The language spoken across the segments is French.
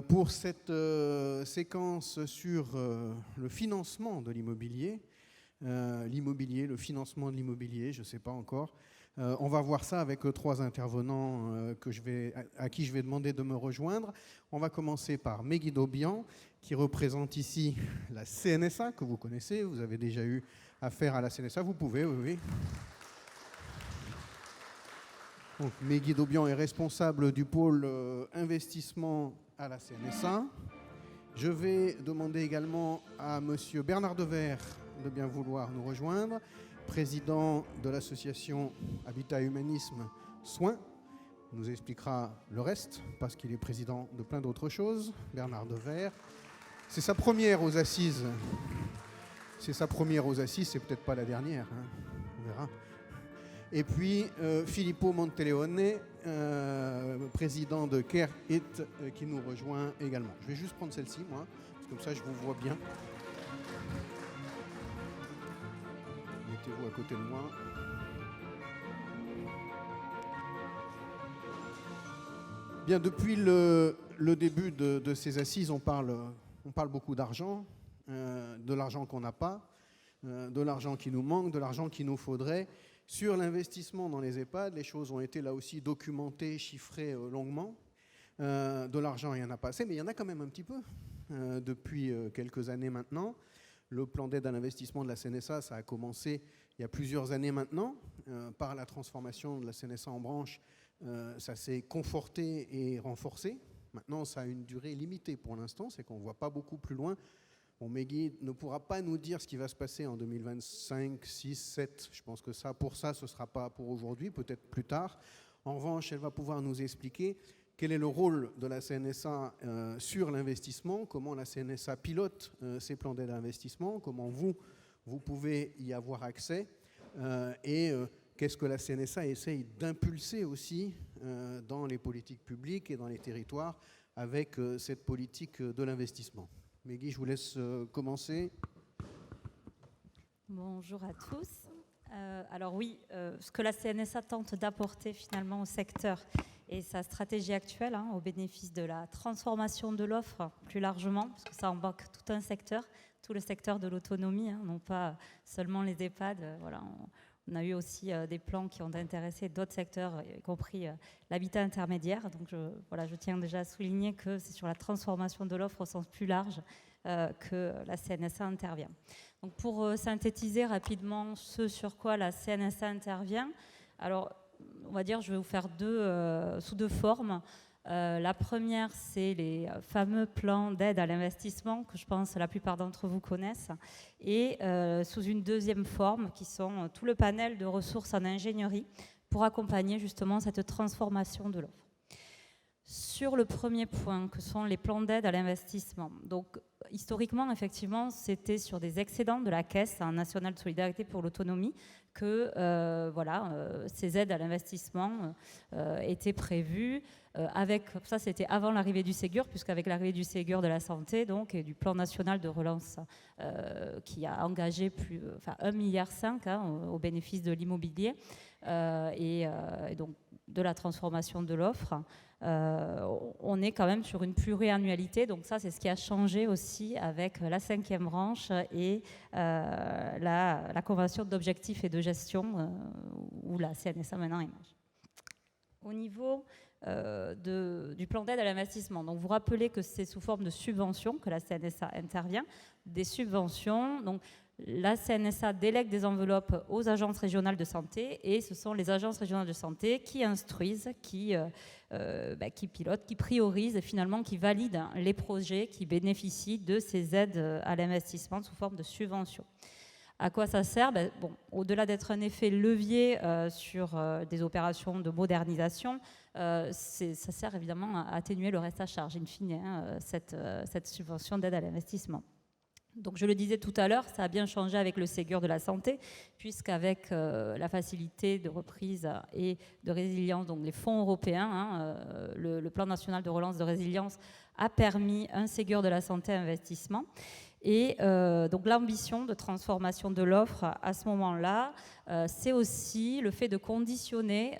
pour cette séquence sur le financement de l'immobilier. Le financement de l'immobilier, je ne sais pas encore. On va voir ça avec trois intervenants à qui je vais demander de me rejoindre. On va commencer par Megui Dobian, qui représente ici la CNSA, que vous connaissez. Vous avez déjà eu affaire à la CNSA. Vous pouvez, oui. Donc, Megui Dobian est responsable du pôle investissement à la CNSA. Je vais demander également à M. Bernard Devers de bien vouloir nous rejoindre, président de l'association Habitat Humanisme Soins. Il nous expliquera le reste, parce qu'il est président de plein d'autres choses. Bernard Devers, c'est sa première aux assises. C'est peut-être pas la dernière, hein. On verra. Et puis Filippo Monteleone, président de Care It, qui nous rejoint également. Je vais juste prendre celle-ci, moi, parce que comme ça je vous vois bien. Mettez-vous à côté de moi. Bien, depuis le début de ces assises, on parle beaucoup d'argent, de l'argent qu'on n'a pas, de l'argent qui nous manque, de l'argent qu'il nous faudrait. Sur l'investissement dans les EHPAD, les choses ont été là aussi documentées, chiffrées longuement. De l'argent, il n'y en a pas assez, mais il y en a quand même un petit peu depuis quelques années maintenant. Le plan d'aide à l'investissement de la CNSA, ça a commencé il y a plusieurs années maintenant. Par la transformation de la CNSA en branche, ça s'est conforté et renforcé. Maintenant, ça a une durée limitée pour l'instant, c'est qu'on ne voit pas beaucoup plus loin. Bon, Megui ne pourra pas nous dire ce qui va se passer en 2025, 6, 7. Je pense que pour ça, ce ne sera pas pour aujourd'hui, peut-être plus tard. En revanche, elle va pouvoir nous expliquer quel est le rôle de la CNSA sur l'investissement, comment la CNSA pilote ses plans d'aide à l'investissement, comment vous pouvez y avoir accès et qu'est-ce que la CNSA essaye d'impulser aussi dans les politiques publiques et dans les territoires avec cette politique de l'investissement. Megui, je vous laisse commencer. Bonjour à tous. Alors oui, ce que la CNSA tente d'apporter finalement au secteur et sa stratégie actuelle au bénéfice de la transformation de l'offre plus largement, parce que ça embarque tout un secteur, tout le secteur de l'autonomie, non pas seulement les EHPAD. Voilà, on a eu aussi des plans qui ont intéressé d'autres secteurs, y compris l'habitat intermédiaire. Donc je tiens déjà à souligner que c'est sur la transformation de l'offre au sens plus large que la CNSA intervient. Donc pour synthétiser rapidement ce sur quoi la CNSA intervient, alors on va dire je vais vous faire sous deux formes. La première, c'est les fameux plans d'aide à l'investissement que je pense la plupart d'entre vous connaissent, et sous une deuxième forme qui sont tout le panel de ressources en ingénierie pour accompagner justement cette transformation de l'offre. Sur le premier point, que sont les plans d'aide à l'investissement. Donc, historiquement, effectivement, c'était sur des excédents de la Caisse nationale de solidarité pour l'autonomie que ces aides à l'investissement étaient prévues. Ça, c'était avant l'arrivée du Ségur, puisqu'avec l'arrivée du Ségur de la santé donc, et du plan national de relance qui a engagé 1,5 milliard au bénéfice de l'immobilier et donc de la transformation de l'offre. On est quand même sur une pluriannualité, donc ça c'est ce qui a changé aussi avec la 5e branche et la convention d'objectifs et de gestion où la CNSA maintenant émerge. Au niveau du plan d'aide à l'investissement, donc vous rappelez que c'est sous forme de subventions que la CNSA intervient, des subventions, donc la CNSA délègue des enveloppes aux agences régionales de santé et ce sont les agences régionales de santé qui instruisent, qui pilotent, qui priorisent et finalement qui valident les projets qui bénéficient de ces aides à l'investissement sous forme de subventions. À quoi ça sert ? Au-delà d'être un effet levier sur des opérations de modernisation, ça sert évidemment à atténuer le reste à charge, in fine, cette subvention d'aide à l'investissement. Donc je le disais tout à l'heure, ça a bien changé avec le Ségur de la santé, puisqu'avec la facilité de reprise et de résilience, donc les fonds européens, le plan national de relance de résilience a permis un Ségur de la santé investissement. Et donc l'ambition de transformation de l'offre à ce moment-là, c'est aussi le fait de conditionner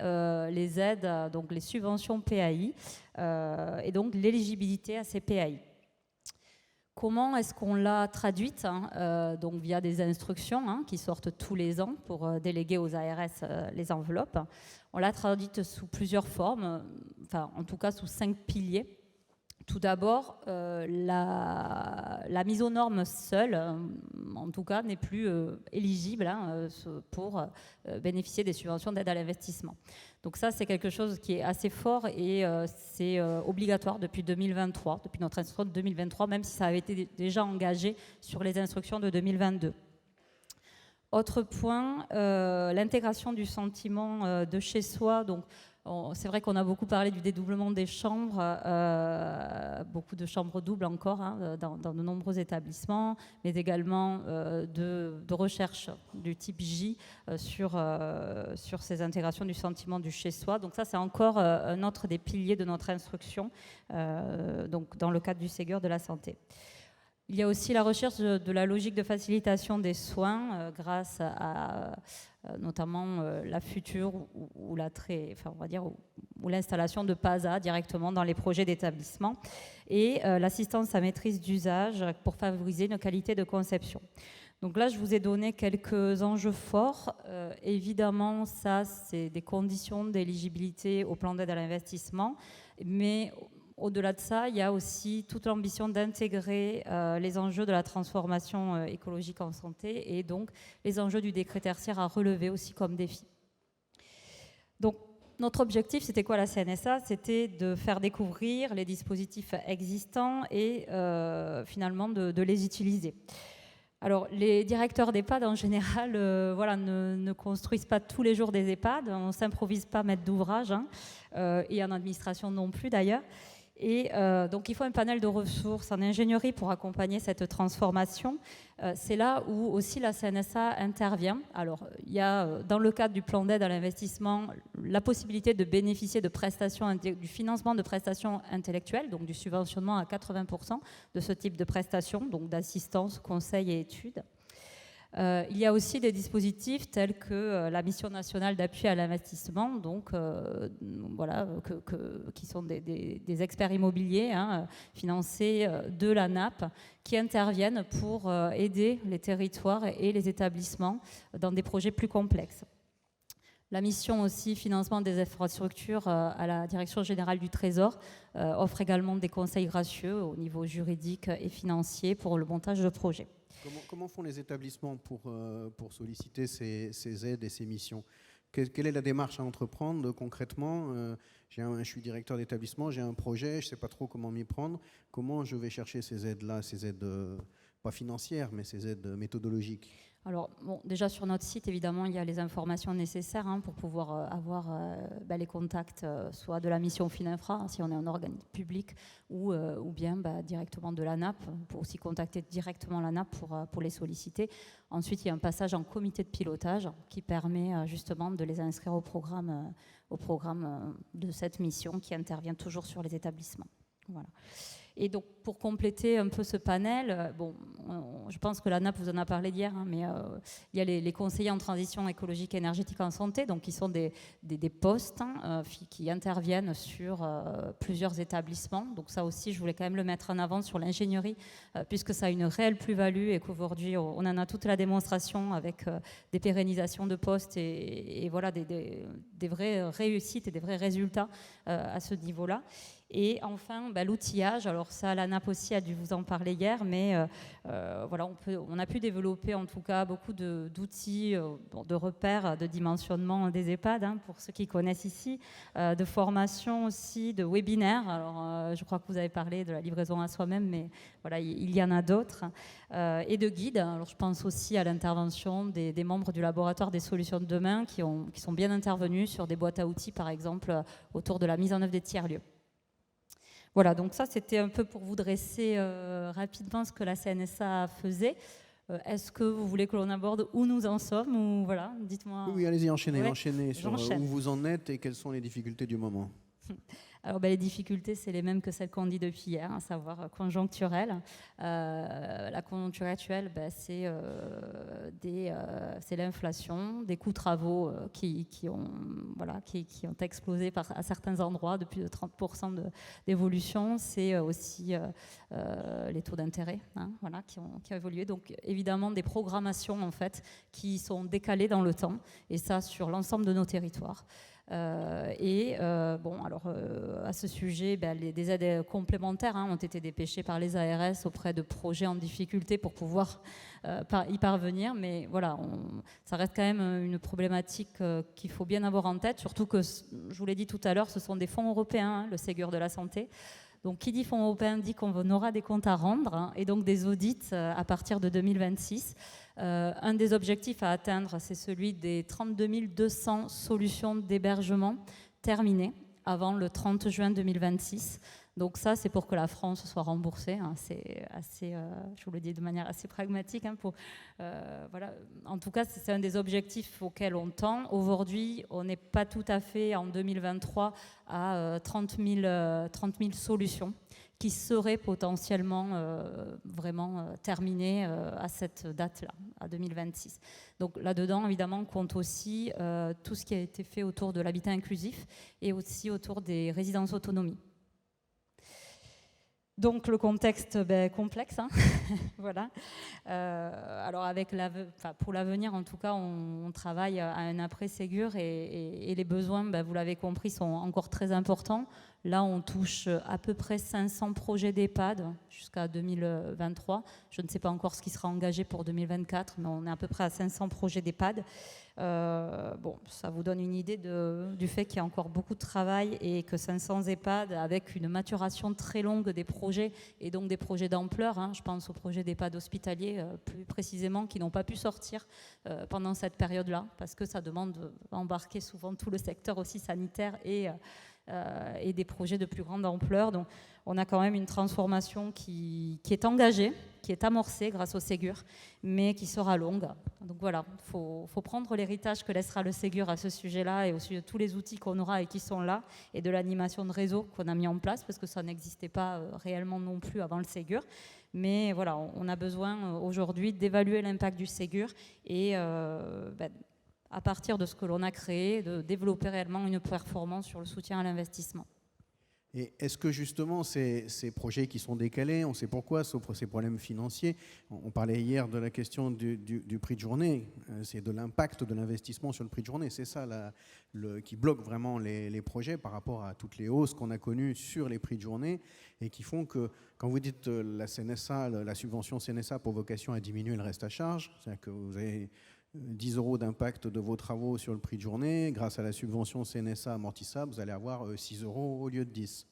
les aides, donc les subventions PAI, et donc l'éligibilité à ces PAI. Comment est-ce qu'on l'a traduite donc via des instructions qui sortent tous les ans pour déléguer aux ARS les enveloppes. On l'a traduite sous plusieurs formes, enfin en tout cas sous 5 piliers. Tout d'abord, la mise aux normes seule, en tout cas, n'est plus éligible pour bénéficier des subventions d'aide à l'investissement. Donc ça, c'est quelque chose qui est assez fort et c'est obligatoire depuis 2023, depuis notre instruction de 2023, même si ça avait été déjà engagé sur les instructions de 2022. Autre point, l'intégration du sentiment de chez soi. Donc, c'est vrai qu'on a beaucoup parlé du dédoublement des chambres, beaucoup de chambres doubles encore dans de nombreux établissements, mais également de recherche du type J sur ces intégrations du sentiment du chez-soi. Donc ça, c'est encore un autre des piliers de notre instruction, donc dans le cadre du Ségur de la santé. Il y a aussi la recherche de la logique de facilitation des soins grâce à notamment la future ou l'installation de PASA directement dans les projets d'établissement et l'assistance à maîtrise d'usage pour favoriser une qualité de conception. Donc là, je vous ai donné quelques enjeux forts. Évidemment, ça, c'est des conditions d'éligibilité au plan d'aide à l'investissement, mais au-delà de ça, il y a aussi toute l'ambition d'intégrer les enjeux de la transformation écologique en santé et donc les enjeux du décret tertiaire à relever aussi comme défi. Donc, notre objectif, c'était quoi la CNSA? C'était de faire découvrir les dispositifs existants et finalement de les utiliser. Alors, les directeurs d'EHPAD, en général, ne construisent pas tous les jours des EHPAD. On ne s'improvise pas maître d'ouvrage, et en administration non plus d'ailleurs. Et donc, il faut un panel de ressources en ingénierie pour accompagner cette transformation. C'est là où aussi la CNSA intervient. Alors, il y a, dans le cadre du plan d'aide à l'investissement, la possibilité de bénéficier de prestations, du financement de prestations intellectuelles, donc du subventionnement à 80% de ce type de prestations, donc d'assistance, conseil et études. Il y a aussi des dispositifs tels que la mission nationale d'appui à l'investissement, donc qui sont des experts immobiliers financés de la NAP, qui interviennent pour aider les territoires et les établissements dans des projets plus complexes. La mission aussi financement des infrastructures à la Direction générale du Trésor offre également des conseils gracieux au niveau juridique et financier pour le montage de projets. Comment font les établissements pour solliciter ces aides et ces missions? Quelle est la démarche à entreprendre concrètement? Je suis directeur d'établissement, j'ai un projet, je ne sais pas trop comment m'y prendre. Comment je vais chercher ces aides-là, ces aides pas financières, mais ces aides méthodologiques? Alors, déjà sur notre site, évidemment, il y a les informations nécessaires pour pouvoir avoir les contacts, soit de la mission Fininfra, si on est un organisme public, ou bien directement de la NAP, pour aussi contacter directement la NAP pour les solliciter. Ensuite, il y a un passage en comité de pilotage qui permet justement de les inscrire au programme de cette mission qui intervient toujours sur les établissements. Voilà. Et donc, pour compléter un peu ce panel, je pense que la NAP vous en a parlé hier, mais il y a les conseillers en transition écologique et énergétique en santé, donc qui sont des postes qui interviennent sur plusieurs établissements. Donc ça aussi, je voulais quand même le mettre en avant sur l'ingénierie, puisque ça a une réelle plus-value et qu'aujourd'hui, on en a toute la démonstration avec des pérennisations de postes et voilà, des vraies réussites et des vrais résultats à ce niveau-là. Et enfin, l'outillage, alors ça, la NAP aussi a dû vous en parler hier, mais on a pu développer en tout cas beaucoup d'outils, de repères, de dimensionnement des EHPAD, pour ceux qui connaissent ici, de formation aussi, de webinaires. Alors, je crois que vous avez parlé de la livraison à soi-même, mais voilà, il y en a d'autres, et de guides. Alors, je pense aussi à l'intervention des membres du laboratoire des solutions de demain qui sont bien intervenus sur des boîtes à outils, par exemple, autour de la mise en œuvre des tiers-lieux. Voilà, donc ça, c'était un peu pour vous dresser rapidement ce que la CNSA faisait. Est-ce que vous voulez que l'on aborde où nous en sommes ou voilà, dites-moi. Oui, allez-y, enchaînez, Ouais, enchaînez sur j'enchaîne. où vous en êtes et quelles sont les difficultés du moment. Alors, les difficultés, c'est les mêmes que celles qu'on dit depuis hier, à savoir conjoncturelles. La conjoncture actuelle, c'est l'inflation, des coûts de travaux qui ont explosé à certains endroits de plus de 30% d'évolution. C'est aussi les taux d'intérêt qui ont évolué. Donc, évidemment, des programmations, en fait, qui sont décalées dans le temps, et ça, sur l'ensemble de nos territoires. À ce sujet, des aides complémentaires ont été dépêchées par les ARS auprès de projets en difficulté pour pouvoir y parvenir. Mais voilà, ça reste quand même une problématique qu'il faut bien avoir en tête, surtout que, je vous l'ai dit tout à l'heure, ce sont des fonds européens, le Ségur de la santé. Donc, qui dit fonds européens dit qu'on aura des comptes à rendre, et donc des audits à partir de 2026. Un des objectifs à atteindre, c'est celui des 32 200 solutions d'hébergement terminées avant le 30 juin 2026. Donc ça, c'est pour que la France soit remboursée. C'est assez, je vous le dis de manière assez pragmatique. En tout cas, c'est un des objectifs auxquels on tend. Aujourd'hui, on n'est pas tout à fait en 2023 à 30 000 solutions qui seraient potentiellement vraiment terminées à cette date-là, à 2026. Donc là-dedans, évidemment, compte aussi tout ce qui a été fait autour de l'habitat inclusif et aussi autour des résidences autonomie. Donc le contexte complexe, voilà. Alors pour l'avenir, en tout cas, on travaille à un après-Ségur et les besoins, vous l'avez compris, sont encore très importants. Là, on touche à peu près 500 projets d'EHPAD jusqu'à 2023. Je ne sais pas encore ce qui sera engagé pour 2024, mais on est à peu près à 500 projets d'EHPAD. Ça vous donne une idée du fait qu'il y a encore beaucoup de travail et que 500 EHPAD, avec une maturation très longue des projets, et donc des projets d'ampleur, je pense aux projets d'EHPAD hospitaliers plus précisément, qui n'ont pas pu sortir pendant cette période-là, parce que ça demande d'embarquer souvent tout le secteur aussi sanitaire et des projets de plus grande ampleur. Donc on a quand même une transformation qui est engagée, qui est amorcée grâce au Ségur, mais qui sera longue. Donc voilà, il faut prendre l'héritage que laissera le Ségur à ce sujet-là, et aussi de tous les outils qu'on aura et qui sont là, et de l'animation de réseau qu'on a mis en place, parce que ça n'existait pas réellement non plus avant le Ségur. Mais voilà, on a besoin aujourd'hui d'évaluer l'impact du Ségur et à partir de ce que l'on a créé, de développer réellement une performance sur le soutien à l'investissement. Et est-ce que justement ces projets qui sont décalés, on sait pourquoi, sauf pour ces problèmes financiers, on parlait hier de la question du prix de journée, c'est de l'impact de l'investissement sur le prix de journée, c'est ça qui bloque vraiment les projets par rapport à toutes les hausses qu'on a connues sur les prix de journée, et qui font que, quand vous dites la CNSA, la subvention CNSA pour vocation à diminuer le reste à charge, c'est-à-dire que vous avez 10 € d'impact de vos travaux sur le prix de journée, grâce à la subvention CNSA amortissable, vous allez avoir 6 € au lieu de 10.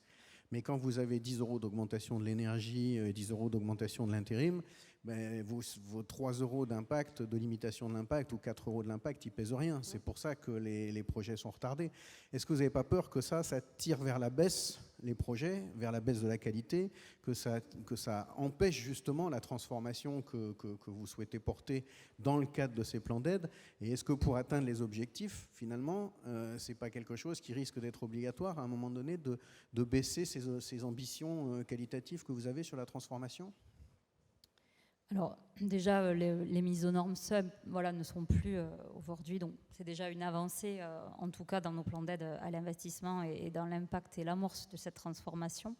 Mais quand vous avez 10 € d'augmentation de l'énergie et 10 € d'augmentation de l'intérim, vos 3 € d'impact, de limitation de l'impact, ou 4 € de l'impact, ils ne pèsent rien. C'est pour ça que les projets sont retardés. Est-ce que vous n'avez pas peur que ça tire vers la baisse les projets, vers la baisse de la qualité, que ça empêche justement la transformation que vous souhaitez porter dans le cadre de ces plans d'aide? Et est-ce que pour atteindre les objectifs, finalement, ce n'est pas quelque chose qui risque d'être obligatoire à un moment donné de baisser ces ambitions qualitatives que vous avez sur la transformation? Alors déjà, les mises aux normes SUB ne sont plus aujourd'hui, donc c'est déjà une avancée, en tout cas dans nos plans d'aide à l'investissement et dans l'impact et l'amorce de cette transformation.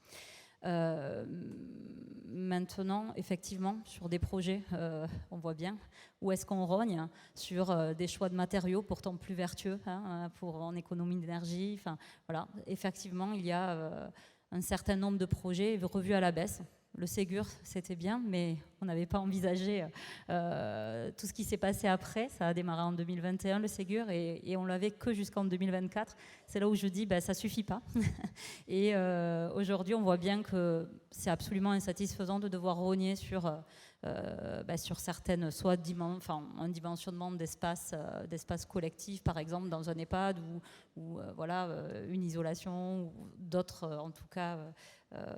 Maintenant, effectivement, sur des projets, on voit bien où est-ce qu'on rogne sur des choix de matériaux pourtant plus vertueux en économie d'énergie. Enfin, voilà. Effectivement, il y a un certain nombre de projets revus à la baisse. Le Ségur, c'était bien, mais on n'avait pas envisagé tout ce qui s'est passé après. Ça a démarré en 2021, le Ségur, et on l'avait que jusqu'en 2024. C'est là où je dis, ça suffit pas. Et aujourd'hui, on voit bien que c'est absolument insatisfaisant de devoir rogner sur certaines, soit un dimensionnement d'espace collectif, par exemple, dans un EHPAD, ou une isolation, ou d'autres, en tout cas,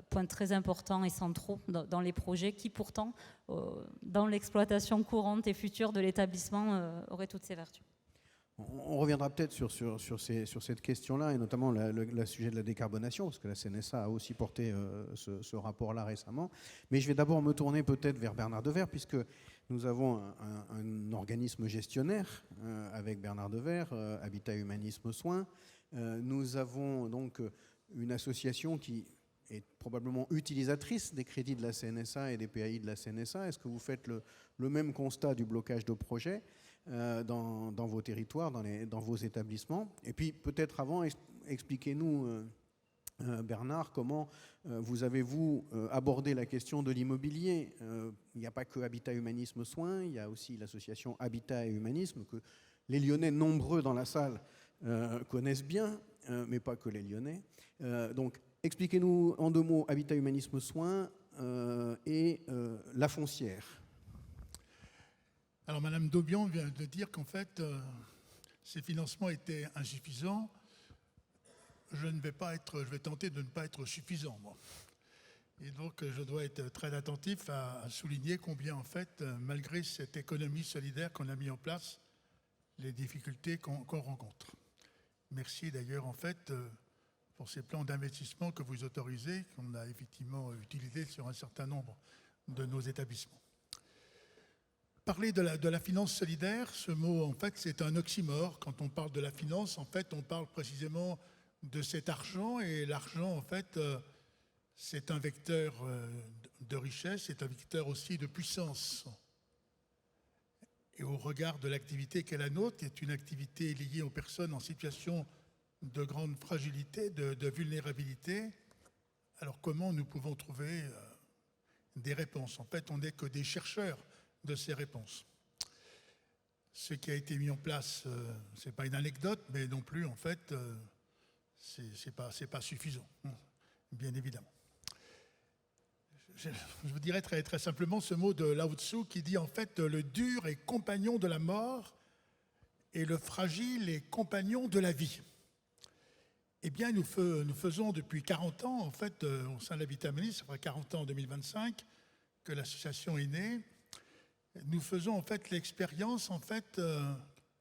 points très importants et centraux dans les projets qui, pourtant, dans l'exploitation courante et future de l'établissement, auraient toutes ces vertus. On reviendra peut-être sur cette question-là, et notamment le sujet de la décarbonation, parce que la CNSA a aussi porté ce rapport-là récemment. Mais je vais d'abord me tourner peut-être vers Bernard Devers, puisque nous avons un organisme gestionnaire avec Bernard Devers, Habitat Humanisme Soins. Nous avons donc une association qui est probablement utilisatrice des crédits de la CNSA et des PAI de la CNSA. Est-ce que vous faites le même constat du blocage de projets dans vos territoires, dans vos établissements? Et puis peut-être avant, expliquez-nous, Bernard, comment vous avez-vous abordé la question de l'immobilier? Il n'y a pas que Habitat Humanisme Soins, il y a aussi l'association Habitat et Humanisme, que les Lyonnais nombreux dans la salle connaissent bien, mais pas que les Lyonnais. Donc expliquez-nous en 2 mots Habitat Humanisme Soins et la foncière. Alors, Madame Daubion vient de dire qu'en fait, ces financements étaient insuffisants. Je vais tenter de ne pas être suffisant, moi. Et donc, je dois être très attentif à souligner combien, en fait, malgré cette économie solidaire qu'on a mis en place, les difficultés qu'on rencontre. Merci d'ailleurs, en fait, pour ces plans d'investissement que vous autorisez, qu'on a effectivement utilisés sur un certain nombre de nos établissements. Parler de la finance solidaire, ce mot, en fait, c'est un oxymore. Quand on parle de la finance, en fait, on parle précisément de cet argent. Et l'argent, en fait, c'est un vecteur de richesse, c'est un vecteur aussi de puissance. Et au regard de l'activité qu'est la nôtre, qui est une activité liée aux personnes en situation de grande fragilité, de vulnérabilité, alors comment nous pouvons trouver des réponses? En fait, on n'est que des chercheurs de ces réponses. Ce qui a été mis en place, ce n'est pas une anecdote, mais non plus, en fait, c'est pas suffisant, bien évidemment. Je vous dirais très, très simplement ce mot de Lao Tzu qui dit en fait le dur est compagnon de la mort et le fragile est compagnon de la vie. Eh bien, nous faisons depuis 40 ans, en fait, au sein de l'Habitat Humanisme, ça fera 40 ans en 2025 que l'association est née. Nous faisons en fait l'expérience en fait,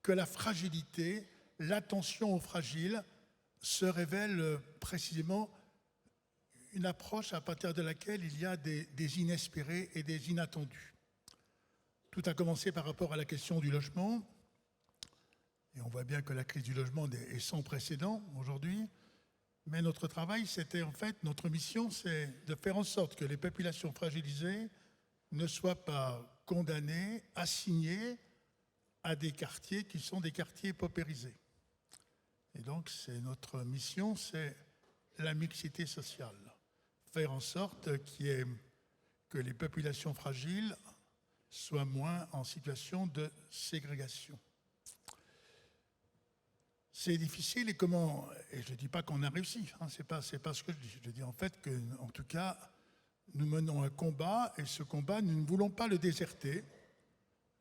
que la fragilité, l'attention aux fragiles se révèle précisément une approche à partir de laquelle il y a des inespérés et des inattendus. Tout a commencé par rapport à la question du logement. Et on voit bien que la crise du logement est sans précédent aujourd'hui. Mais notre travail, c'était en fait, notre mission, c'est de faire en sorte que les populations fragilisées ne soient pas condamnés, assignés à des quartiers qui sont des quartiers paupérisés. Et donc, c'est notre mission, c'est la mixité sociale. Faire en sorte que les populations fragiles soient moins en situation de ségrégation. C'est difficile et je ne dis pas qu'on a réussi, hein, c'est pas ce que je dis. Je dis en fait qu'en tout cas, nous menons un combat et ce combat, nous ne voulons pas le déserter.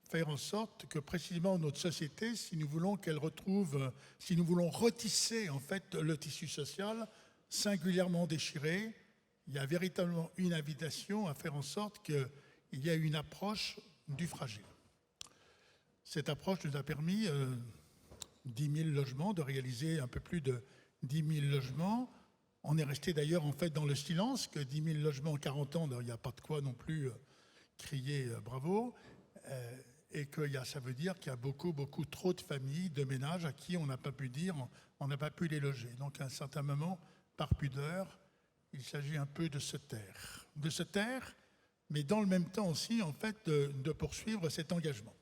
Faire en sorte que précisément notre société, si nous voulons qu'elle retrouve, si nous voulons retisser en fait le tissu social singulièrement déchiré, il y a véritablement une invitation à faire en sorte qu'il y ait une approche du fragile. Cette approche nous a permis 10 000 logements, de réaliser un peu plus de 10 000 logements. On est resté d'ailleurs en fait dans le silence, que 10 000 logements en 40 ans, il n'y a pas de quoi non plus crier bravo, et que ça veut dire qu'il y a beaucoup trop de familles, de ménages à qui on n'a pas pu dire, on n'a pas pu les loger. Donc à un certain moment, par pudeur, il s'agit un peu de se taire, mais dans le même temps aussi en fait de poursuivre cet engagement.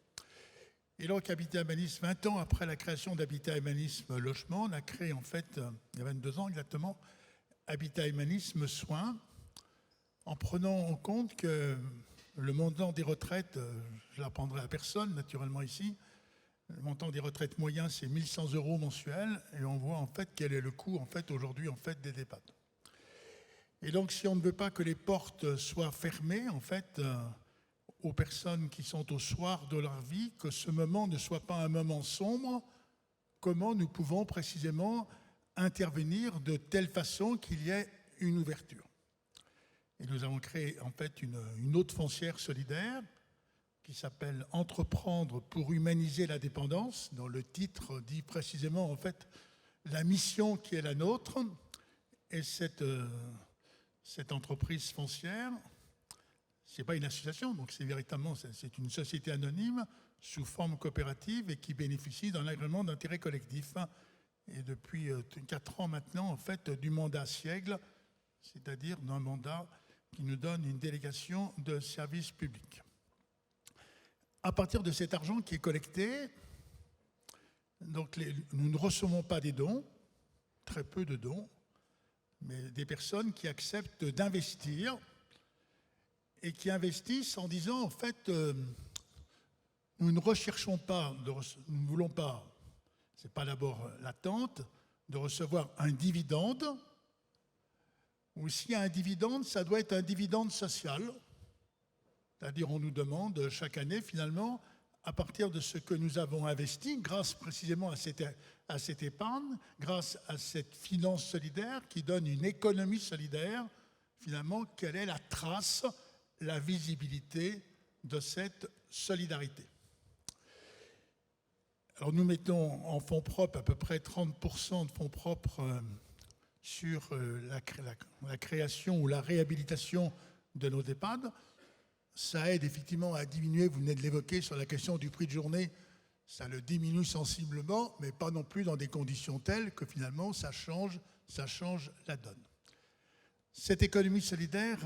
Et donc Habitat Humanisme, 20 ans après la création d'Habitat Humanisme Logement, on a créé en fait, il y a 22 ans exactement, Habitat Humanisme Soins, en prenant en compte que le montant des retraites, je ne l'apprendrai à personne naturellement ici, le montant des retraites moyens c'est 1 100 € mensuels et on voit en fait quel est le coût en fait aujourd'hui en fait des EHPAD. Et donc si on ne veut pas que les portes soient fermées en fait aux personnes qui sont au soir de leur vie, que ce moment ne soit pas un moment sombre, comment nous pouvons précisément intervenir de telle façon qu'il y ait une ouverture. Et nous avons créé en fait une autre foncière solidaire qui s'appelle « Entreprendre pour humaniser la dépendance », dont le titre dit précisément en fait la mission qui est la nôtre. Et cette entreprise foncière, ce n'est pas une association, donc c'est véritablement c'est une société anonyme sous forme coopérative et qui bénéficie d'un agrément d'intérêt collectif. Et depuis 4 ans maintenant, en fait, du mandat siègle, c'est-à-dire d'un mandat qui nous donne une délégation de service public. À partir de cet argent qui est collecté, donc nous ne recevons pas des dons, très peu de dons, mais des personnes qui acceptent d'investir et qui investissent en disant, en fait, nous ne recherchons pas, nous ne voulons pas, ce n'est pas d'abord l'attente, de recevoir un dividende, ou s'il y a un dividende, ça doit être un dividende social, c'est-à-dire on nous demande chaque année, finalement, à partir de ce que nous avons investi, grâce précisément à cette épargne, grâce à cette finance solidaire qui donne une économie solidaire, finalement, quelle est la trace, la visibilité de cette solidarité. Alors nous mettons en fonds propres à peu près 30% de fonds propres sur la création ou la réhabilitation de nos EHPAD. Ça aide effectivement à diminuer, vous venez de l'évoquer, sur la question du prix de journée, ça le diminue sensiblement, mais pas non plus dans des conditions telles que finalement ça change la donne. Cette économie solidaire,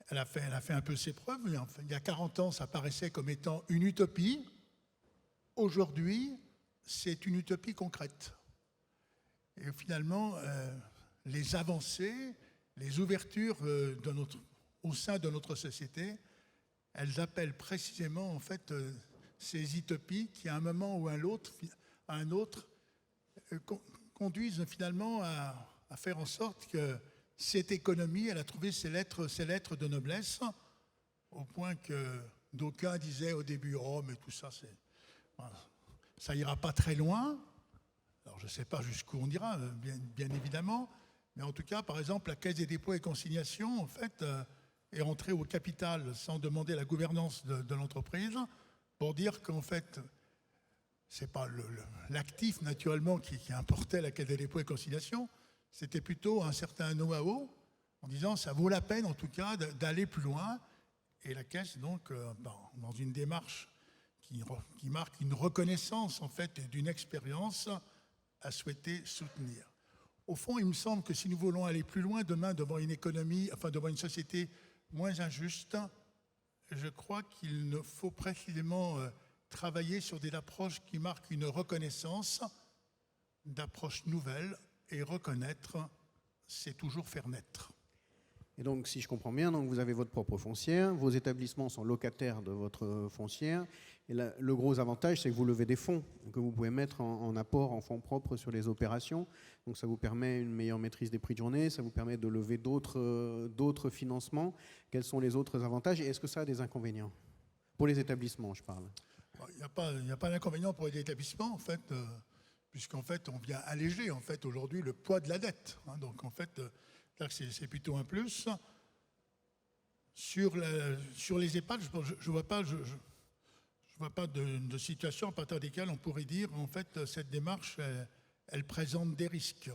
elle a fait un peu ses preuves. Il y a 40 ans, ça paraissait comme étant une utopie. Aujourd'hui, c'est une utopie concrète. Et finalement, les avancées, les ouvertures au sein de notre société, elles appellent précisément en fait ces utopies qui, à un moment ou à un autre, conduisent finalement à faire en sorte que cette économie, elle a trouvé ses lettres de noblesse, au point que d'aucuns disaient au début, oh mais tout ça, ça ira pas très loin. Alors je ne sais pas jusqu'où on ira, bien évidemment, mais en tout cas, par exemple, la Caisse des dépôts et consignations, en fait, est rentrée au capital sans demander la gouvernance de l'entreprise, pour dire qu'en fait, ce n'est pas l'actif, naturellement, qui importait la Caisse des dépôts et consignations, c'était plutôt un certain know-how, en disant ça vaut la peine, en tout cas, d'aller plus loin. Et la Caisse, donc, dans une démarche qui marque une reconnaissance, en fait, d'une expérience, a souhaité soutenir. Au fond, il me semble que si nous voulons aller plus loin demain devant une économie, enfin devant une société moins injuste, je crois qu'il ne faut précisément travailler sur des approches qui marquent une reconnaissance, d'approches nouvelles, et reconnaître, c'est toujours faire naître. Et donc, si je comprends bien, donc vous avez votre propre foncière, vos établissements sont locataires de votre foncière, et le gros avantage, c'est que vous levez des fonds que vous pouvez mettre en apport, en fonds propres sur les opérations. Donc, ça vous permet une meilleure maîtrise des prix de journée, ça vous permet de lever d'autres financements. Quels sont les autres avantages et est-ce que ça a des inconvénients? Pour les établissements, je parle. Il n'y a pas d'inconvénient pour les établissements, en fait, puisqu'en fait, on vient alléger, en fait, aujourd'hui, le poids de la dette. Donc, en fait, là, c'est plutôt un plus. Sur les EHPAD, je ne vois pas de situation à partir desquelles on pourrait dire, en fait, cette démarche, elle présente des risques.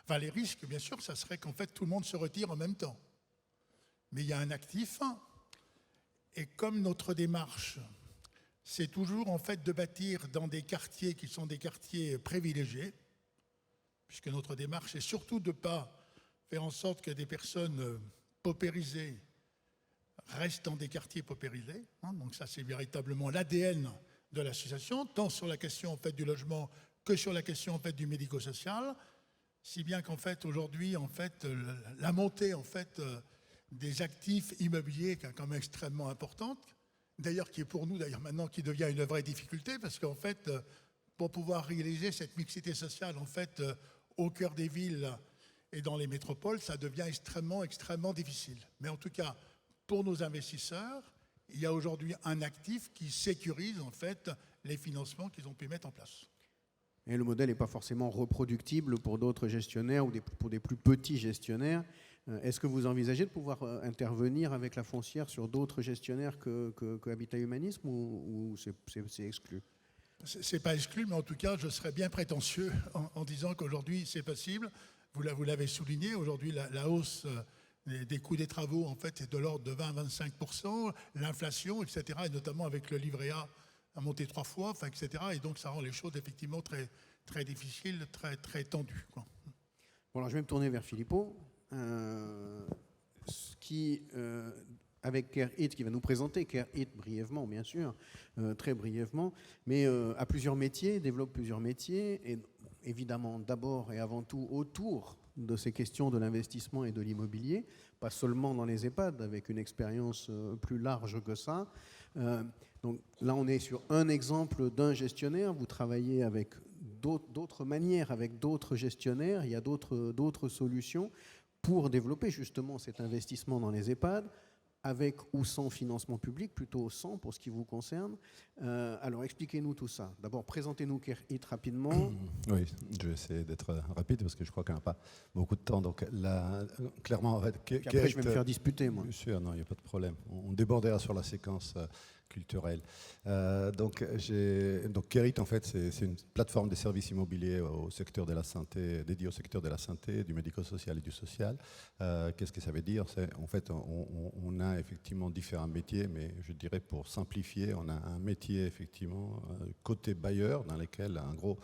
Enfin, les risques, bien sûr, ça serait qu'en fait, tout le monde se retire en même temps. Mais il y a un actif, et comme notre démarche, c'est toujours, en fait, de bâtir dans des quartiers qui sont des quartiers privilégiés, puisque notre démarche est surtout de ne pas faire en sorte que des personnes paupérisées restent dans des quartiers paupérisés. Donc ça, c'est véritablement l'ADN de l'association, tant sur la question en fait, du logement que sur la question en fait, du médico-social, si bien qu'en fait, aujourd'hui, en fait, la montée en fait, des actifs immobiliers qui est quand même extrêmement importante, d'ailleurs qui est pour nous, d'ailleurs maintenant, qui devient une vraie difficulté, parce qu'en fait, pour pouvoir réaliser cette mixité sociale en fait, au cœur des villes et dans les métropoles, ça devient extrêmement difficile. Mais en tout cas, pour nos investisseurs, il y a aujourd'hui un actif qui sécurise en fait les financements qu'ils ont pu mettre en place. Et le modèle n'est pas forcément reproductible pour d'autres gestionnaires ou pour des plus petits gestionnaires. Est-ce que vous envisagez de pouvoir intervenir avec la foncière sur d'autres gestionnaires que Habitat Humanisme ou c'est exclu? C'est pas exclu, mais en tout cas, je serais bien prétentieux en disant qu'aujourd'hui, c'est possible. Vous l'avez souligné, aujourd'hui, la hausse des coûts des travaux, en fait, est de l'ordre de 20-25%, l'inflation, etc., et notamment avec le livret A monté 3 fois, enfin, etc., et donc ça rend les choses effectivement très, très difficiles, très, très tendues, quoi. Bon, alors je vais me tourner vers Philippot, qui, avec CareIT, qui va nous présenter CareIT brièvement, bien sûr, très brièvement, mais a plusieurs métiers, développe plusieurs métiers, et évidemment d'abord et avant tout autour de ces questions de l'investissement et de l'immobilier, pas seulement dans les EHPAD, avec une expérience plus large que ça. Donc là, on est sur un exemple d'un gestionnaire. Vous travaillez avec d'autres manières, avec d'autres gestionnaires. Il y a d'autres solutions pour développer justement cet investissement dans les EHPAD, avec ou sans financement public, plutôt sans pour ce qui vous concerne. Alors expliquez-nous tout ça. D'abord, présentez-nous CareIT rapidement. Oui, je vais essayer d'être rapide parce que je crois qu'on n'a pas beaucoup de temps. Donc là, clairement, en fait, Après, je vais me faire disputer, moi. Bien sûr, non, il n'y a pas de problème. On débordera sur la séquence culturelle. Donc CareIT, en fait, c'est une plateforme de services immobiliers au secteur de la santé, dédiée au secteur de la santé, du médico-social et du social. Qu'est-ce que ça veut dire? En fait, on a effectivement différents métiers, mais je dirais pour simplifier, on a un métier effectivement côté bailleur, dans lequel, en gros,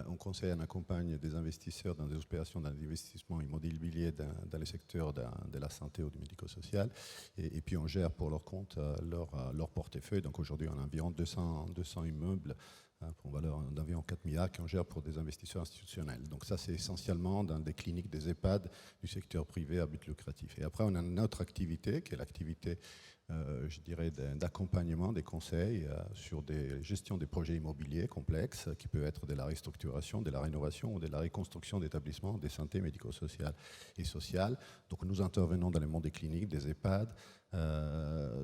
on conseille, on accompagne des investisseurs dans des opérations d'investissement immobilier dans les secteurs de la santé ou du médico-social. Et puis on gère pour leur compte leur portefeuille. Donc aujourd'hui, on a environ 200 immeubles pour une valeur d'environ 4 milliards qu'on gère pour des investisseurs institutionnels. Donc ça, c'est essentiellement dans des cliniques, des EHPAD du secteur privé à but lucratif. Et après, on a une autre activité qui est l'activité je dirais, d'accompagnement, des conseils sur des gestions des projets immobiliers complexes, qui peuvent être de la restructuration, de la rénovation ou de la reconstruction d'établissements de santé médico-sociale et sociale. Donc nous intervenons dans le monde des cliniques, des EHPAD,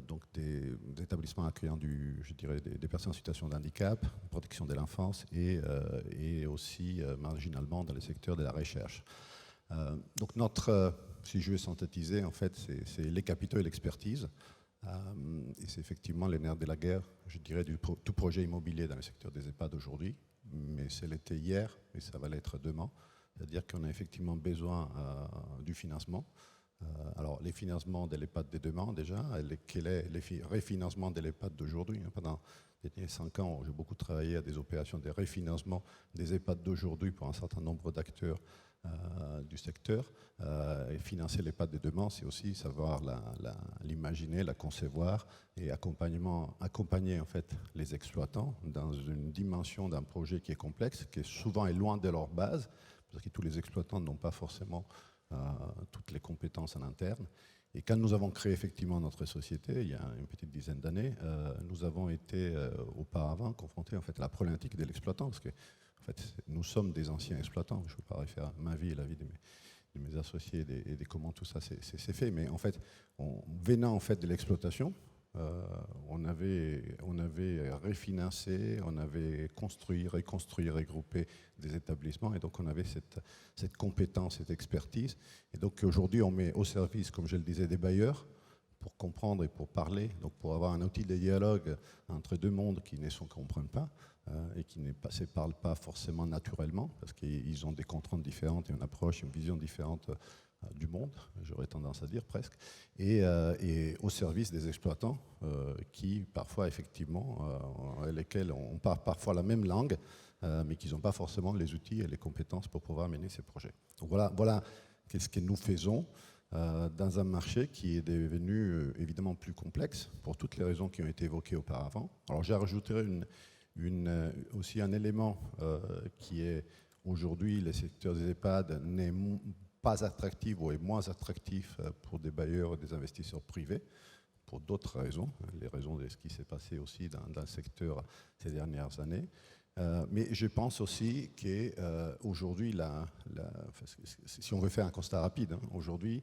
donc des établissements accueillant je dirais, des personnes en situation de handicap, protection de l'enfance et aussi marginalement dans le secteur de la recherche. Donc si je veux synthétiser, en fait, c'est les capitaux et l'expertise. Et c'est effectivement les nerfs de la guerre, je dirais, tout projet immobilier dans le secteur des EHPAD aujourd'hui, mais c'est l'été hier et ça va l'être demain. C'est-à-dire qu'on a effectivement besoin du financement. Alors, les financements de l'EHPAD de demain, déjà, quel est le refinancement de l'EHPAD d'aujourd'hui? Pendant les derniers 5 ans, j'ai beaucoup travaillé à des opérations de refinancement des EHPAD d'aujourd'hui pour un certain nombre d'acteurs du secteur. Et financer l'EHPAD de demain, c'est aussi savoir l'imaginer, la concevoir et accompagner en fait les exploitants dans une dimension d'un projet qui est complexe, qui souvent est loin de leur base, parce que tous les exploitants n'ont pas forcément toutes les compétences en interne. Et quand nous avons créé effectivement notre société, il y a une petite dizaine d'années, nous avons été auparavant confrontés en fait, à la problématique de l'exploitant, parce que en fait, nous sommes des anciens exploitants. Je ne veux pas refaire ma vie et la vie de mes associés et de comment tout ça s'est fait, mais en fait, venant en fait de l'exploitation, on avait refinancé, on avait construit, reconstruit, regroupé des établissements, et donc on avait cette compétence, cette expertise. Et donc aujourd'hui, on met au service, comme je le disais, des bailleurs pour comprendre et pour parler, donc pour avoir un outil de dialogue entre deux mondes qui ne se comprennent pas et qui ne se parlent pas forcément naturellement, parce qu'ils ont des contraintes différentes et une approche, une vision différente du monde, j'aurais tendance à dire presque, et au service des exploitants qui parfois effectivement, lesquels on parle parfois la même langue, mais qui n'ont pas forcément les outils et les compétences pour pouvoir mener ces projets. Donc voilà qu'est-ce que nous faisons dans un marché qui est devenu évidemment plus complexe pour toutes les raisons qui ont été évoquées auparavant. Alors j'ai rajouté aussi un élément qui est aujourd'hui le secteur des EHPAD n'est pas attractif ou est moins attractif pour des bailleurs et des investisseurs privés pour d'autres raisons, les raisons de ce qui s'est passé aussi dans le secteur ces dernières années. Mais je pense aussi qu'aujourd'hui, si on veut faire un constat rapide, aujourd'hui,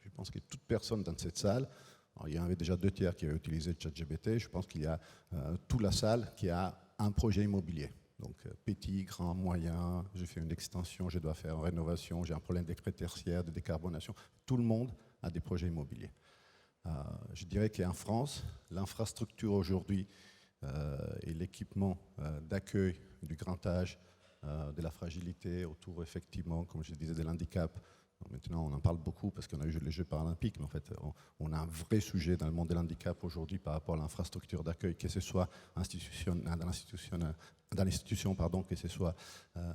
je pense que toute personne dans cette salle, alors il y en avait déjà 2/3 qui avaient utilisé ChatGPT, je pense qu'il y a toute la salle qui a un projet immobilier. Donc petit, grand, moyen, je fais une extension, je dois faire une rénovation, j'ai un problème d'écret tertiaire, de décarbonation. Tout le monde a des projets immobiliers. Je dirais qu'en France, l'infrastructure aujourd'hui et l'équipement d'accueil du grand âge, de la fragilité autour, effectivement, comme je disais, de l'handicap. Maintenant, on en parle beaucoup parce qu'on a eu les Jeux paralympiques, mais en fait, on a un vrai sujet dans le monde de l'handicap aujourd'hui par rapport à l'infrastructure d'accueil, que ce soit dans l'institution, que ce soit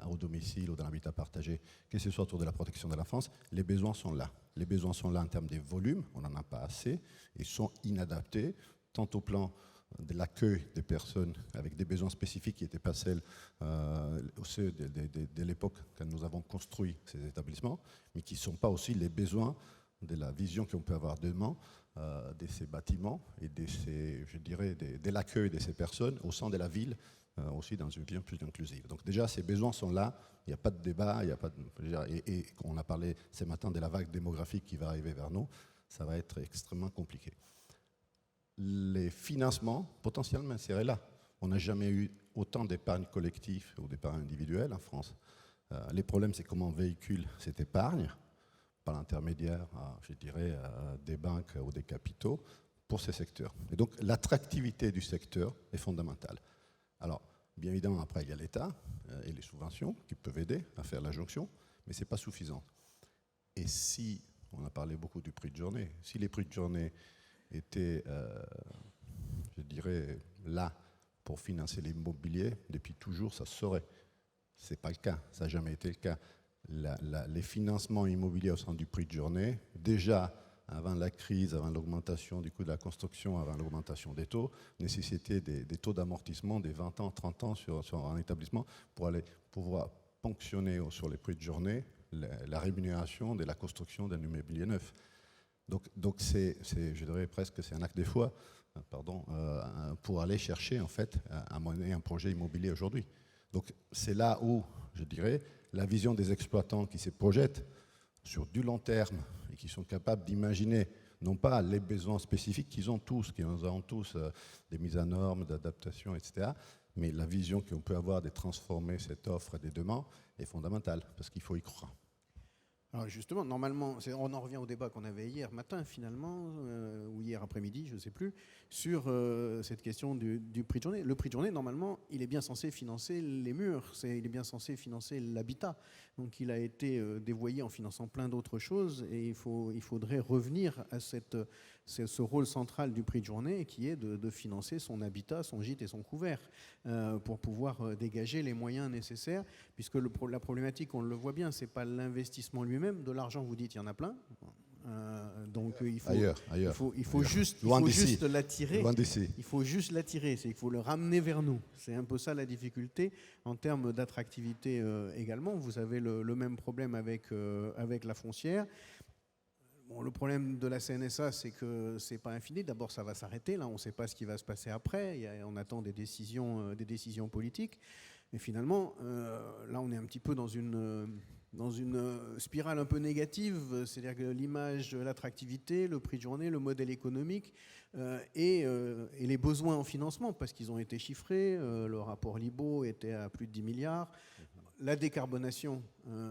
au domicile ou dans l'habitat partagé, que ce soit autour de la protection de l'enfance. Les besoins sont là. Les besoins sont là en termes de volume, on n'en a pas assez, et sont inadaptés, tant au plan de l'accueil des personnes avec des besoins spécifiques qui n'étaient pas celles de l'époque quand nous avons construit ces établissements, mais qui ne sont pas aussi les besoins de la vision qu'on peut avoir demain de ces bâtiments et de l'accueil de ces personnes au sein de la ville, aussi dans une vision plus inclusive. Donc déjà, ces besoins sont là, il n'y a pas de débat, et on a parlé ce matin de la vague démographique qui va arriver vers nous, ça va être extrêmement compliqué. Les financements potentiellement seraient là. On n'a jamais eu autant d'épargne collective ou d'épargne individuelle en France. Les problèmes, c'est comment on véhicule cette épargne par l'intermédiaire, des banques ou des capitaux pour ces secteurs. Et donc, l'attractivité du secteur est fondamentale. Alors, bien évidemment, après, il y a l'État et les subventions qui peuvent aider à faire la jonction, mais ce n'est pas suffisant. Et si, on a parlé beaucoup du prix de journée, si les prix de journée étaient, là pour financer l'immobilier, depuis toujours, ça se saurait. Ce n'est pas le cas, ça n'a jamais été le cas. Les financements immobiliers au sein du prix de journée, déjà avant la crise, avant l'augmentation du coût de la construction, avant l'augmentation des taux, nécessitaient des taux d'amortissement des 20 ans, 30 ans sur un établissement pour aller pouvoir ponctionner sur les prix de journée la rémunération de la construction d'un immobilier neuf. Donc je dirais presque, c'est un acte de foi, pour aller chercher en fait à mener un projet immobilier aujourd'hui. Donc c'est là où, je dirais, la vision des exploitants qui se projettent sur du long terme et qui sont capables d'imaginer non pas les besoins spécifiques qu'ils ont tous, des mises à normes, d'adaptation, etc., mais la vision qu'on peut avoir de transformer cette offre dès demain est fondamentale, parce qu'il faut y croire. Alors justement, normalement, on en revient au débat qu'on avait hier matin finalement, ou hier après-midi, je ne sais plus, sur cette question du prix de journée. Le prix de journée, normalement, il est bien censé financer les murs, il est bien censé financer l'habitat. Donc il a été dévoyé en finançant plein d'autres choses et il faudrait revenir à ce rôle central du prix de journée qui est de financer son habitat, son gîte et son couvert pour pouvoir dégager les moyens nécessaires, puisque la problématique, on le voit bien, c'est pas l'investissement lui-même, de l'argent, vous dites, il y en a plein. Donc il faut juste l'attirer. Il faut juste l'attirer, c'est qu'il faut le ramener vers nous. C'est un peu ça la difficulté en termes d'attractivité également. Vous avez le même problème avec la foncière. Bon, le problème de la CNSA, c'est que c'est pas infini. D'abord, ça va s'arrêter. Là, on ne sait pas ce qui va se passer après. On attend des décisions politiques. Et finalement, là, on est un petit peu dans une spirale un peu négative, c'est-à-dire que l'image, l'attractivité, le prix de journée, le modèle économique et les besoins en financement, parce qu'ils ont été chiffrés, le rapport Libaud était à plus de 10 milliards, la décarbonation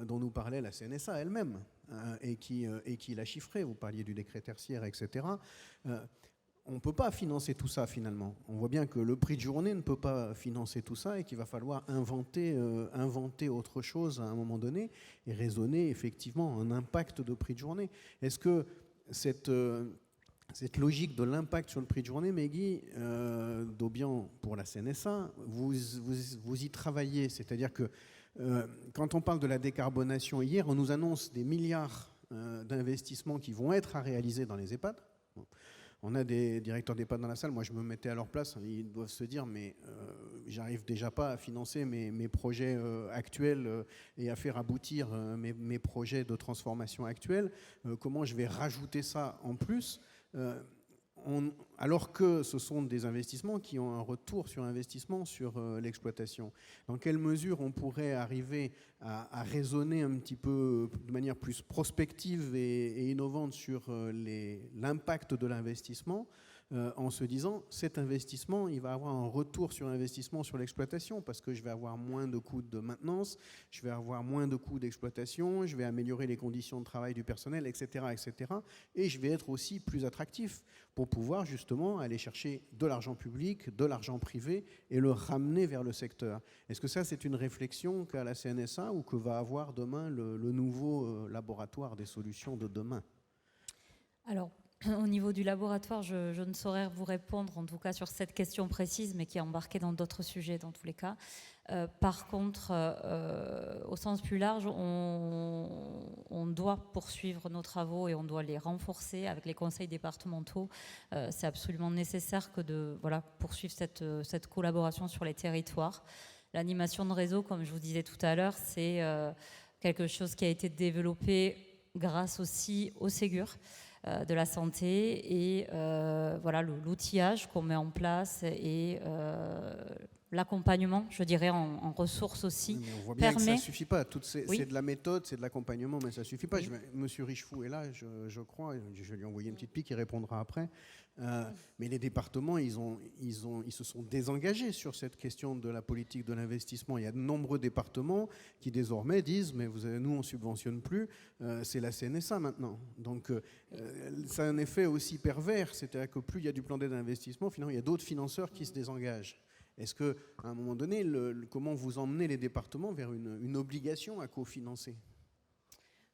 dont nous parlait la CNSA elle-même, et qui l'a chiffré, vous parliez du décret tertiaire, etc., on ne peut pas financer tout ça finalement. On voit bien que le prix de journée ne peut pas financer tout ça et qu'il va falloir inventer autre chose à un moment donné et raisonner effectivement un impact de prix de journée. Est-ce que cette logique de l'impact sur le prix de journée, Meggy Daubian, pour la CNSA, vous y travaillez? C'est-à-dire que quand on parle de la décarbonation, hier on nous annonce des milliards d'investissements qui vont être à réaliser dans les EHPAD. On a des directeurs d'EHPAD dans la salle, moi je me mettais à leur place, ils doivent se dire mais j'arrive déjà pas à financer mes projets actuels et à faire aboutir mes projets de transformation actuels, comment je vais rajouter ça en plus alors que ce sont des investissements qui ont un retour sur investissement sur l'exploitation. Dans quelle mesure on pourrait arriver à raisonner un petit peu de manière plus prospective et innovante sur l'impact de l'investissement en se disant cet investissement, il va avoir un retour sur investissement sur l'exploitation parce que je vais avoir moins de coûts de maintenance, je vais avoir moins de coûts d'exploitation, je vais améliorer les conditions de travail du personnel, etc., etc. Et je vais être aussi plus attractif pour pouvoir justement aller chercher de l'argent public, de l'argent privé et le ramener vers le secteur. Est-ce que ça, c'est une réflexion qu'a la CNSA ou que va avoir demain le nouveau laboratoire des solutions de demain? Alors, au niveau du laboratoire, je ne saurais vous répondre, en tout cas sur cette question précise, mais qui est embarquée dans d'autres sujets dans tous les cas. Par contre, au sens plus large, on doit poursuivre nos travaux et on doit les renforcer avec les conseils départementaux. C'est absolument nécessaire que de poursuivre cette collaboration sur les territoires. L'animation de réseau, comme je vous disais tout à l'heure, c'est quelque chose qui a été développé grâce aussi au Ségur de la santé et l'outillage qu'on met en place et l'accompagnement, je dirais, en ressources aussi. Mais on voit bien que ça ne suffit pas. C'est de la méthode, c'est de l'accompagnement, mais ça ne suffit pas. Monsieur Richefou est là, je crois. Je vais lui envoyer une petite pique, il répondra après. Mais les départements, ils se sont désengagés sur cette question de la politique de l'investissement. Il y a de nombreux départements qui désormais disent, mais nous, on ne subventionne plus, c'est la CNSA maintenant. Donc, ça a un effet aussi pervers, c'est-à-dire que plus il y a du plan d'aide d'investissement, finalement, il y a d'autres financeurs qui se désengagent. Est-ce qu'à un moment donné, comment vous emmenez les départements vers une obligation à cofinancer?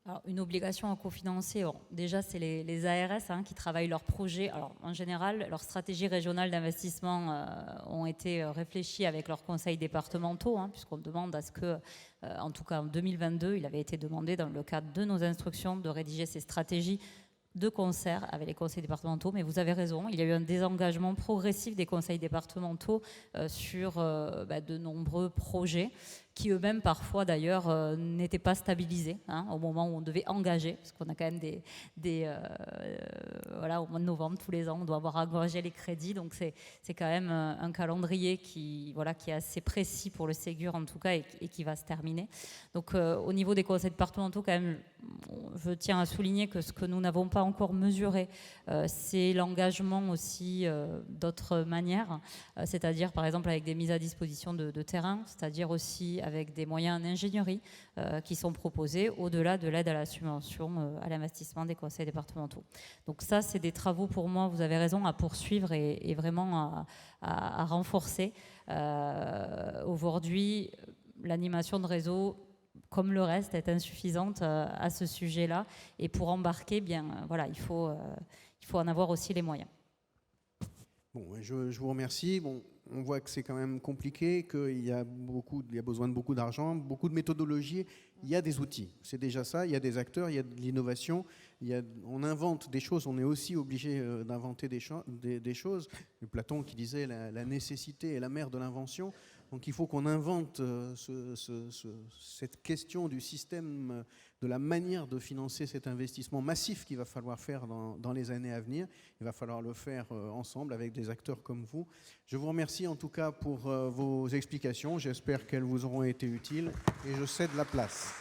Alors, une obligation à cofinancer, déjà c'est les ARS qui travaillent leurs projets. Alors, en général, leurs stratégies régionales d'investissement ont été réfléchies avec leurs conseils départementaux, puisqu'on demande à ce que, en tout cas en 2022, il avait été demandé dans le cadre de nos instructions de rédiger ces stratégies de concert avec les conseils départementaux, mais vous avez raison, il y a eu un désengagement progressif des conseils départementaux sur de nombreux projets qui eux-mêmes parfois d'ailleurs n'étaient pas stabilisés au moment où on devait engager, parce qu'on a quand même au mois de novembre tous les ans on doit avoir engagé les crédits, donc c'est quand même un calendrier qui est assez précis pour le Ségur en tout cas et qui va se terminer. Donc au niveau des conseils départementaux quand même, je tiens à souligner que ce que nous n'avons pas encore mesuré, c'est l'engagement aussi d'autres manières, c'est-à-dire par exemple avec des mises à disposition de terrain, c'est-à-dire aussi avec des moyens en ingénierie qui sont proposés au-delà de l'aide à la subvention à l'investissement des conseils départementaux. Donc ça, c'est des travaux pour moi, vous avez raison, à poursuivre et vraiment à renforcer. Aujourd'hui, l'animation de réseau, comme le reste, est insuffisante à ce sujet-là. Et pour embarquer, il faut en avoir aussi les moyens. Bon, je vous remercie. Bon, on voit que c'est quand même compliqué, qu'il y a besoin de beaucoup d'argent, beaucoup de méthodologie. Il y a des outils, c'est déjà ça. Il y a des acteurs, il y a de l'innovation. On invente des choses, on est aussi obligé d'inventer des choses. Platon qui disait la nécessité est la mère de l'invention. Donc il faut qu'on invente cette question du système, de la manière de financer cet investissement massif qu'il va falloir faire dans les années à venir. Il va falloir le faire ensemble avec des acteurs comme vous. Je vous remercie en tout cas pour vos explications. J'espère qu'elles vous auront été utiles et je cède la place.